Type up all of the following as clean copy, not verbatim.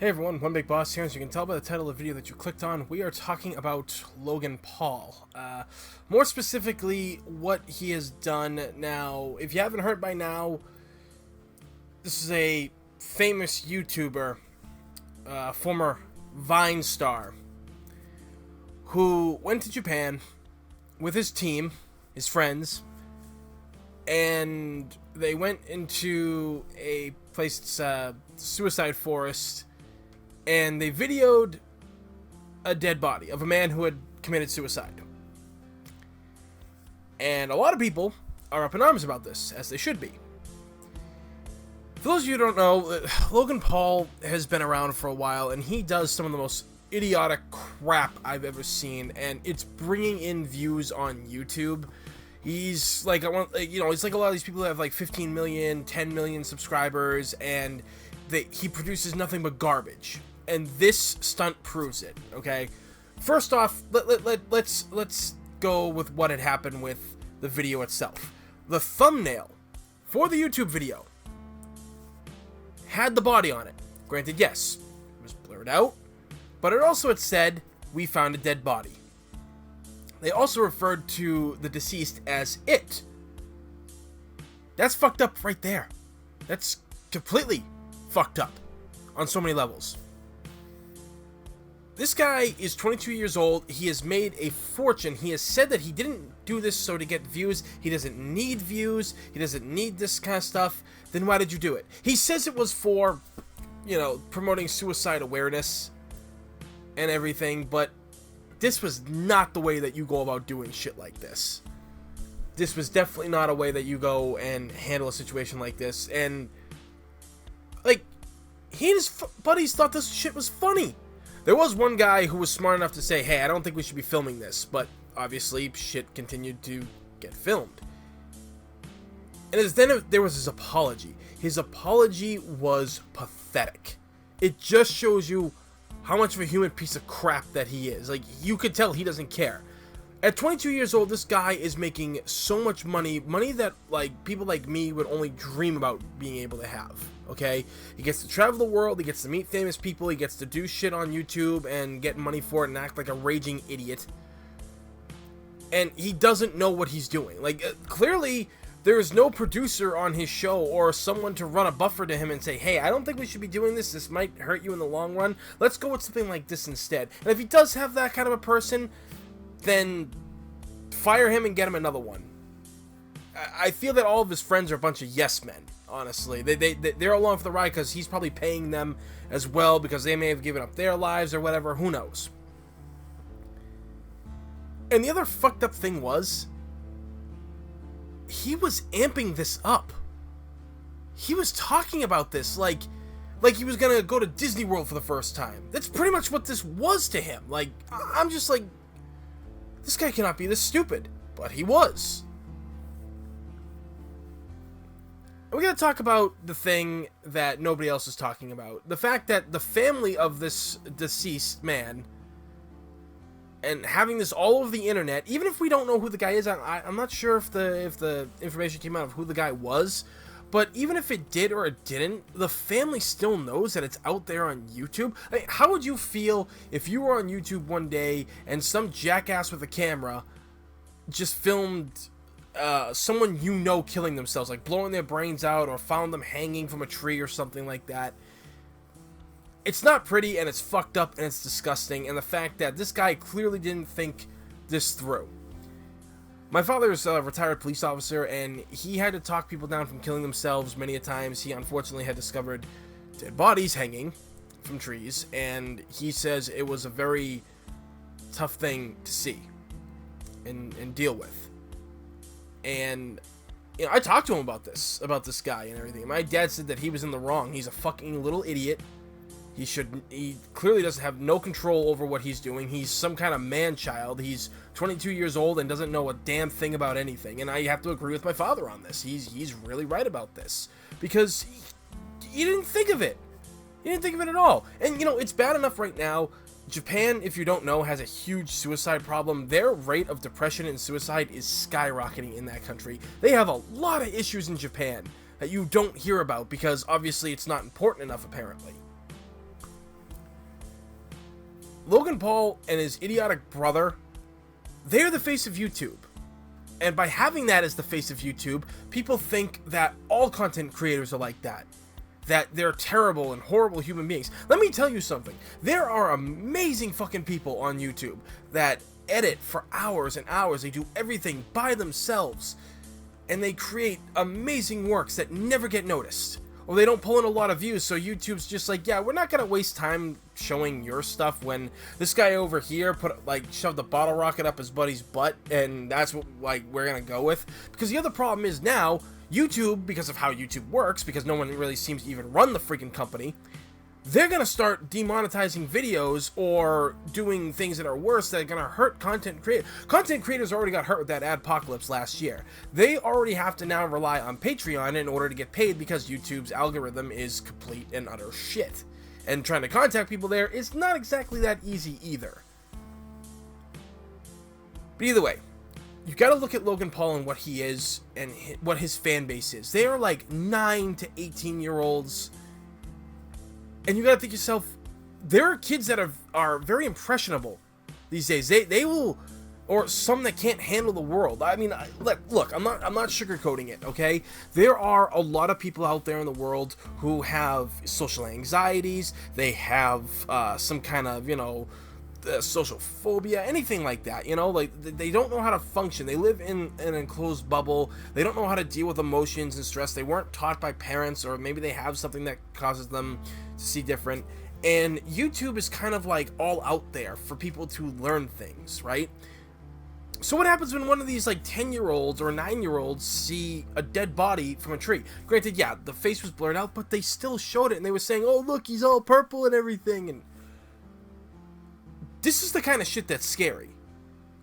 Hey everyone, One Big Boss here. As you can tell by the title of the video that you clicked on, we are talking about Logan Paul. More specifically, what he has done now. If you haven't heard by now, this is a famous YouTuber, former Vine star, who went to Japan with his team, his friends, and they went into a place that's suicide forest, and they videoed a dead body of a man who had committed suicide. And a lot of people are up in arms about this, as they should be. For those of you who don't know, Logan Paul has been around for a while, and he does some of the most idiotic crap I've ever seen, and it's bringing in views on YouTube. He's like, he's like a lot of these people who have like 15 million, 10 million subscribers, and he produces nothing but garbage. And this stunt proves it, okay? First off, let's go with what had happened with the video itself. The thumbnail for the YouTube video had the body on it. Granted, yes, it was blurred out, but it also had said, "We found a dead body." They also referred to the deceased as it. That's fucked up right there. That's completely fucked up on so many levels. This guy is 22 years old. He has made a fortune. He has said that he didn't do this so to get views. He doesn't need views. He doesn't need this kind of stuff. Then why did you do it? He says it was for, promoting suicide awareness and everything, but this was not the way that you go about doing shit like this. This was definitely not a way that you go and handle a situation like this. And, he and his buddies thought this shit was funny. There was one guy who was smart enough to say, "Hey, I don't think we should be filming this," but obviously shit continued to get filmed. And then there was his apology. His apology was pathetic. It just shows you how much of a human piece of crap that he is. Like, you could tell he doesn't care. At 22 years old, this guy is making so much money that, people like me would only dream about being able to have, okay? He gets to travel the world, he gets to meet famous people, he gets to do shit on YouTube and get money for it and act like a raging idiot. And he doesn't know what he's doing. Clearly, there is no producer on his show or someone to run a buffer to him and say, "Hey, I don't think we should be doing this. This might hurt you in the long run. Let's go with something like this instead." And if he does have that kind of a person, then fire him and get him another one. I feel that all of his friends are a bunch of yes men, honestly. They're along for the ride because he's probably paying them as well because they may have given up their lives or whatever. Who knows? And the other fucked up thing was, he was amping this up. He was talking about this like he was gonna go to Disney World for the first time. That's pretty much what this was to him. I'm just like, this guy cannot be this stupid. But he was. And we're gonna talk about the thing that nobody else is talking about. The fact that the family of this deceased man, and having this all over the internet, even if we don't know who the guy is, I'm not sure if the information came out of who the guy was, but even if it did or it didn't, the family still knows that it's out there on YouTube. How would you feel if you were on YouTube one day and some jackass with a camera just filmed someone killing themselves, like blowing their brains out, or found them hanging from a tree or something like that? It's not pretty, and it's fucked up, and it's disgusting, and the fact that this guy clearly didn't think this through. My father is a retired police officer, and he had to talk people down from killing themselves many a times. He unfortunately had discovered dead bodies hanging from trees, and he says it was a very tough thing to see and deal with. And I talked to him about this guy and everything. My dad said that he was in the wrong. He's a fucking little idiot. He clearly doesn't have no control over what he's doing. He's some kind of man-child. He's 22 years old and doesn't know a damn thing about anything. And I have to agree with my father on this. He's really right about this. Because he didn't think of it. He didn't think of it at all. And, it's bad enough right now. Japan, if you don't know, has a huge suicide problem. Their rate of depression and suicide is skyrocketing in that country. They have a lot of issues in Japan that you don't hear about because, obviously, it's not important enough, apparently. Logan Paul and his idiotic brother, they're the face of YouTube. And by having that as the face of YouTube, people think that all content creators are like that. That they're terrible and horrible human beings. Let me tell you something. There are amazing fucking people on YouTube that edit for hours and hours. They do everything by themselves. And they create amazing works that never get noticed. Or they don't pull in a lot of views, so YouTube's just like, yeah, we're not gonna waste time showing your stuff when this guy over here shoved a bottle rocket up his buddy's butt, and that's what, like, we're gonna go with. Because the other problem is now, YouTube, because of how YouTube works, because no one really seems to even run the freaking company, they're gonna start demonetizing videos or doing things that are worse that are gonna hurt content creators. Content creators already got hurt with that adpocalypse last year. They already have to now rely on Patreon in order to get paid because YouTube's algorithm is complete and utter shit. And trying to contact people there is not exactly that easy either. But either way, you gotta look at Logan Paul and what he is and what his fan base is. They are like 9 to 18-year-olds. And you gotta think to yourself, there are kids that are very impressionable these days. They will, or some that can't handle the world. I mean, look, I'm not sugarcoating it, okay? There are a lot of people out there in the world who have social anxieties. They have some kind of, social phobia, anything like that, like they don't know how to function. They live in an enclosed bubble. They don't know how to deal with emotions and stress. They weren't taught by parents, or maybe they have something that causes them to see different. And YouTube is kind of like all out there for people to learn things, right? So what happens when one of these like 10-year-olds or 9-year-olds see a dead body from a tree? Granted, yeah, the face was blurred out, but they still showed it, and they were saying, oh, look, he's all purple and everything. And this is the kind of shit that's scary.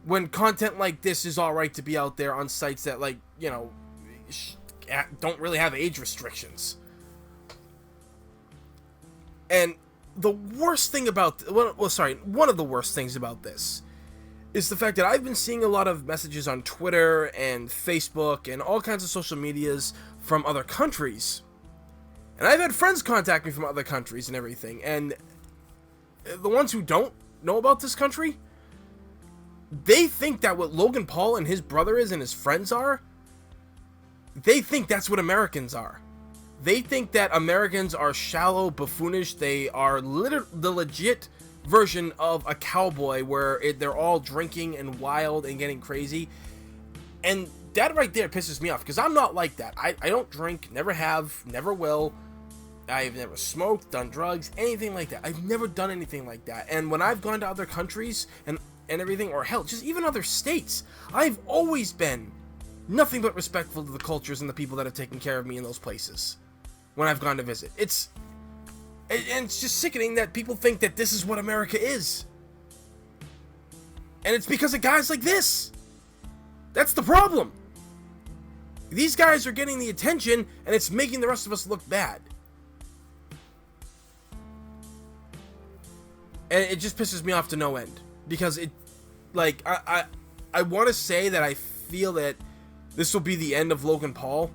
When content like this is alright to be out there on sites that, like, don't really have age restrictions. And the worst thing about, one of the worst things about this is the fact that I've been seeing a lot of messages on Twitter and Facebook and all kinds of social medias from other countries. And I've had friends contact me from other countries and everything, and the ones who don't know about this country, they think that what Logan Paul and his brother is and his friends are, they think that's what Americans are. They think that Americans are shallow, buffoonish. They are the legit version of a cowboy where they're all drinking and wild and getting crazy. And that right there pisses me off, because I'm not like that. I don't drink, never have, never will. I've never smoked, done drugs, anything like that. I've never done anything like that. And when I've gone to other countries and everything, or hell, just even other states, I've always been nothing but respectful to the cultures and the people that have taken care of me in those places when I've gone to visit. It's just sickening that people think that this is what America is. And it's because of guys like this. That's the problem. These guys are getting the attention, and it's making the rest of us look bad. And it just pisses me off to no end. Because I want to say that I feel that this will be the end of Logan Paul.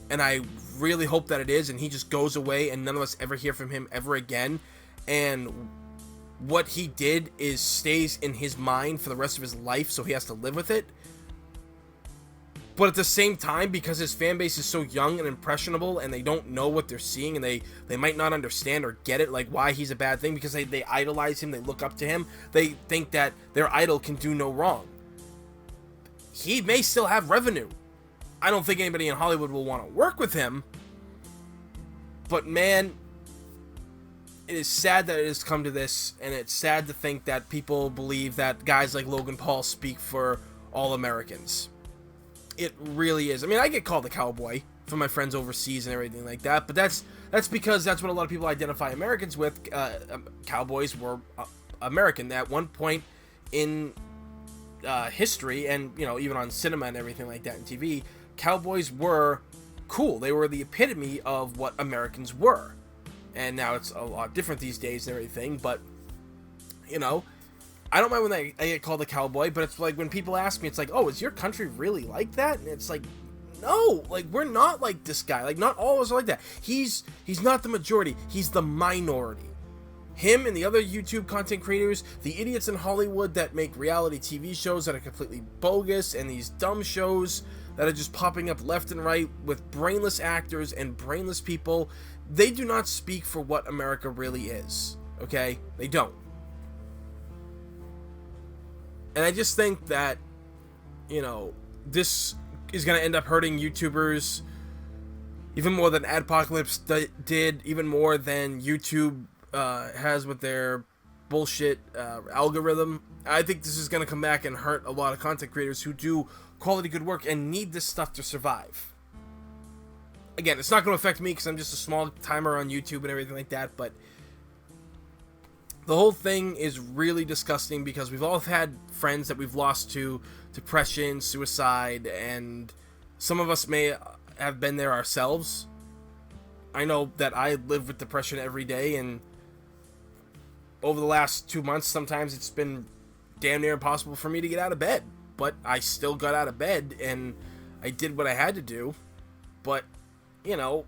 And I really hope that it is, and he just goes away and none of us ever hear from him ever again. And what he did stays in his mind for the rest of his life, so he has to live with it. But at the same time, because his fan base is so young and impressionable, and they don't know what they're seeing, and they might not understand or get it, like why he's a bad thing, because they idolize him, they look up to him, they think that their idol can do no wrong. He may still have revenue. I don't think anybody in Hollywood will want to work with him. But man, it is sad that it has come to this, and it's sad to think that people believe that guys like Logan Paul speak for all Americans. It really is. I mean, I get called a cowboy from my friends overseas and everything like that, but that's because that's what a lot of people identify Americans with. Cowboys were American at one point in history, and even on cinema and everything like that and TV. Cowboys were cool. They were the epitome of what Americans were. And now it's a lot different these days and everything, but I don't mind when I get called a cowboy, but it's like when people ask me, it's like, oh, is your country really like that? And it's like, no, like, we're not like this guy. Like, not all of us are like that. He's not the majority. He's the minority. him and the other YouTube content creators, the idiots in Hollywood that make reality TV shows that are completely bogus, and these dumb shows that are just popping up left and right with brainless actors and brainless people, they do not speak for what America really is, okay? They don't. And I just think that, you know, this is going to end up hurting YouTubers even more than Adpocalypse did, even more than YouTube has with their bullshit algorithm. I think this is going to come back and hurt a lot of content creators who do quality good work and need this stuff to survive. Again, it's not going to affect me because I'm just a small timer on YouTube and everything like that, but the whole thing is really disgusting because we've all had friends that we've lost to depression, suicide, and some of us may have been there ourselves. I know that I live with depression every day, and over the last 2 months, sometimes it's been damn near impossible for me to get out of bed. But I still got out of bed, and I did what I had to do. But, you know,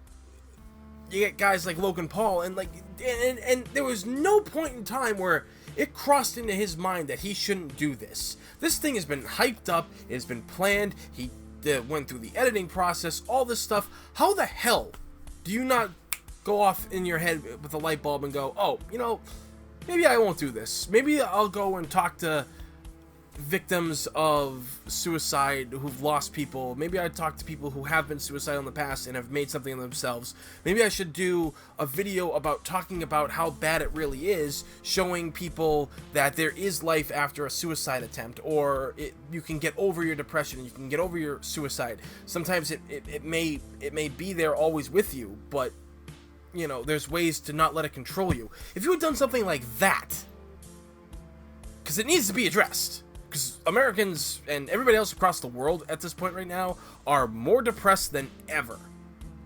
you get guys like Logan Paul, and and there was no point in time where it crossed into his mind that he shouldn't do this. This thing has been hyped up, it has been planned, he went through the editing process, all this stuff. How the hell do you not go off in your head with a light bulb and go, oh, you know, maybe I won't do this. Maybe I'll go and talk to victims of suicide who've lost people. Maybe I'd talk to people who have been suicidal in the past and have made something of themselves. Maybe I should do a video about talking about how bad it really is, showing people that there is life after a suicide attempt, or you can get over your depression, you can get over your suicide. Sometimes it may be there always with you, but you know, there's ways to not let it control you. If you had done something like that, because it needs to be addressed, because Americans and everybody else across the world at this point right now are more depressed than ever.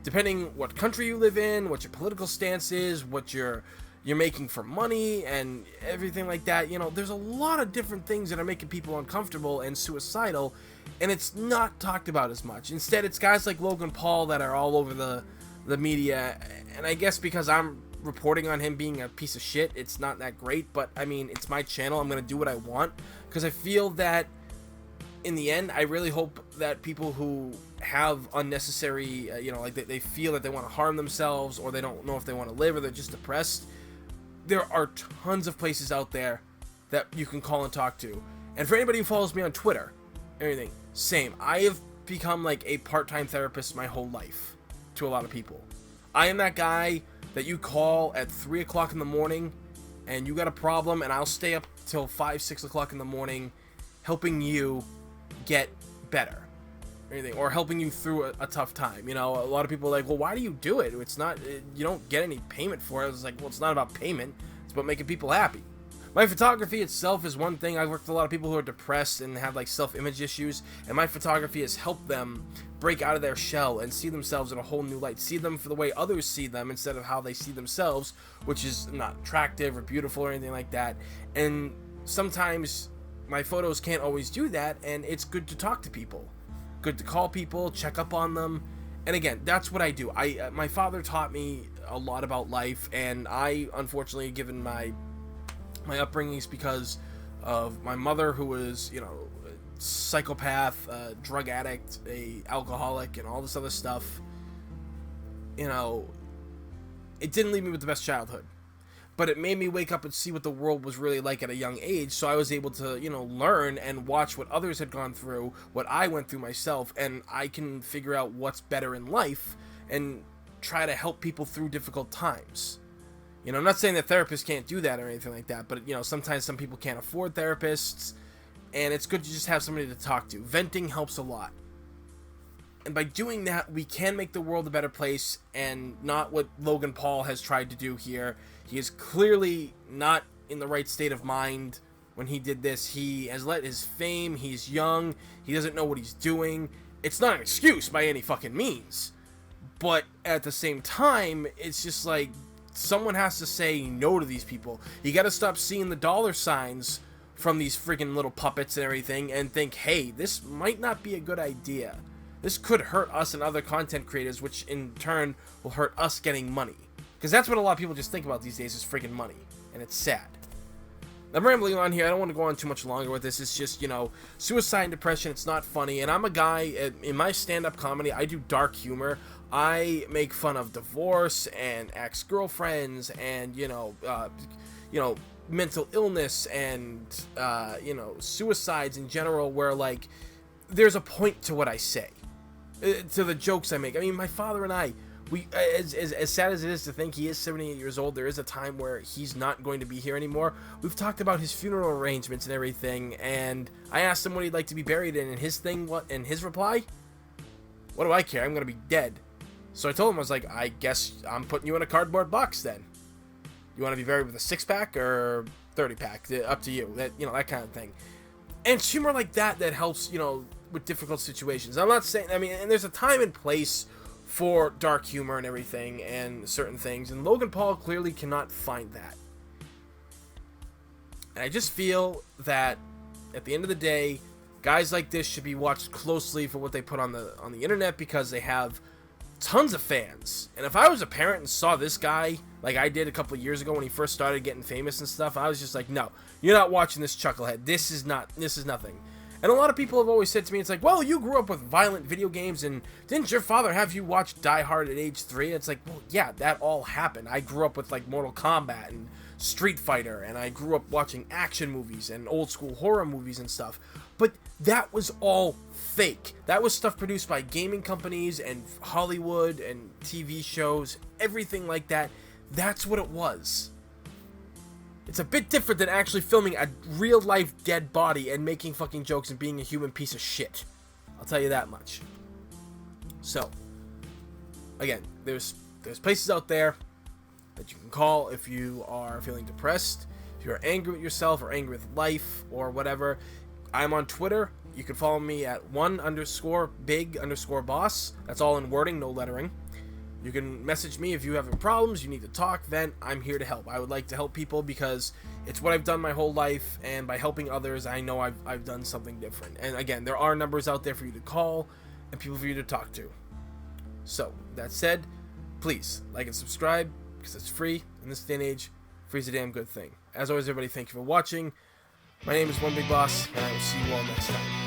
Depending what country you live in, what your political stance is, what you're making for money, and everything like that. You know, there's a lot of different things that are making people uncomfortable and suicidal, and it's not talked about as much. Instead, it's guys like Logan Paul that are all over the media, and I guess because I'm reporting on him being a piece of shit, it's not that great, but I mean, it's my channel, I'm gonna do what I want, because I feel that in the end, I really hope that people who have unnecessary, you know, like they feel that they want to harm themselves, or they don't know if they want to live, or they're just depressed, there are tons of places out there that you can call and talk to. And for anybody who follows me on Twitter, everything, same. I have become like a part-time therapist my whole life to a lot of people. I am that guy that you call at 3 o'clock in the morning and you got a problem, and I'll stay up till 5, 6 o'clock in the morning helping you get better, or helping you through a tough time. You know, a lot of people are like, well, why do you do it? It's not, you don't get any payment for it. It's like, well, it's not about payment, it's about making people happy. My photography itself is one thing. I've worked with a lot of people who are depressed and have like self-image issues, and my photography has helped them break out of their shell and see themselves in a whole new light, see them for the way others see them instead of how they see themselves, which is not attractive or beautiful or anything like that. And sometimes my photos can't always do that, and it's good to talk to people, good to call people, check up on them. And again, that's what I do. My father taught me a lot about life, and I, unfortunately, given my upbringings because of my mother, who was, you know, a psychopath, a drug addict, a alcoholic, and all this other stuff, you know, it didn't leave me with the best childhood, but it made me wake up and see what the world was really like at a young age. So I was able to, you know, learn and watch what others had gone through, what I went through myself, and I can figure out what's better in life and try to help people through difficult times. You know, I'm not saying that therapists can't do that or anything like that, but, you know, sometimes some people can't afford therapists, and it's good to just have somebody to talk to. Venting helps a lot. And by doing that, we can make the world a better place, and not what Logan Paul has tried to do here. He is clearly not in the right state of mind when he did this. He has let his fame, he's young, he doesn't know what he's doing. It's not an excuse by any fucking means. But at the same time, it's just like, someone has to say no to these people. You gotta stop seeing the dollar signs from these freaking little puppets and everything and think, hey, this might not be a good idea. This could hurt us and other content creators, which in turn will hurt us getting money. Because that's what a lot of people just think about these days is freaking money. And it's sad. I'm rambling on here. I don't want to go on too much longer with this. It's just, you know, suicide and depression. It's not funny. And I'm a guy, in my stand-up comedy, I do dark humor. I make fun of divorce and ex-girlfriends and, you know, mental illness and, you know, suicides in general, where, like, there's a point to what I say, to the jokes I make. I mean, my father and I, as sad as it is to think he is 78 years old, there is a time where he's not going to be here anymore. We've talked about his funeral arrangements and everything, and I asked him what he'd like to be buried in, and his reply, what do I care? I'm going to be dead. So I told him, I was like, I guess I'm putting you in a cardboard box then. You want to be buried with a 6-pack or 30-pack? Up to you. That, you know, that kind of thing. And humor like that helps, you know, with difficult situations. I'm not saying, I mean, and there's a time and place for dark humor and everything and certain things, and Logan Paul clearly cannot find that. And I just feel that at the end of the day, guys like this should be watched closely for what they put on the internet, because they have tons of fans. And if I was a parent and saw this guy like I did a couple of years ago when he first started getting famous and stuff, I was just like, no, you're not watching this chucklehead. This is nothing. And a lot of people have always said to me, it's like, well, you grew up with violent video games, and didn't your father have you watch Die Hard at age 3? And it's like, well, yeah, that all happened. I grew up with, like, Mortal Kombat and Street Fighter, and I grew up watching action movies and old school horror movies and stuff. But that was all fake. That was stuff produced by gaming companies and Hollywood and TV shows, everything like that. That's what it was. It's a bit different than actually filming a real-life dead body and making fucking jokes and being a human piece of shit. I'll tell you that much. So, again, there's places out there that you can call if you are feeling depressed, if you're angry with yourself or angry with life or whatever. I'm on Twitter. You can follow me at @1_big_boss. That's all in wording, no lettering. You can message me if you have problems, you need to talk, then I'm here to help. I would like to help people because it's what I've done my whole life, and by helping others, I know I've done something different. And again, there are numbers out there for you to call and people for you to talk to. So, that said, please like and subscribe, because it's free in this day and age. Free is a damn good thing. As always, everybody, thank you for watching. My name is One Big Boss, and I will see you all next time.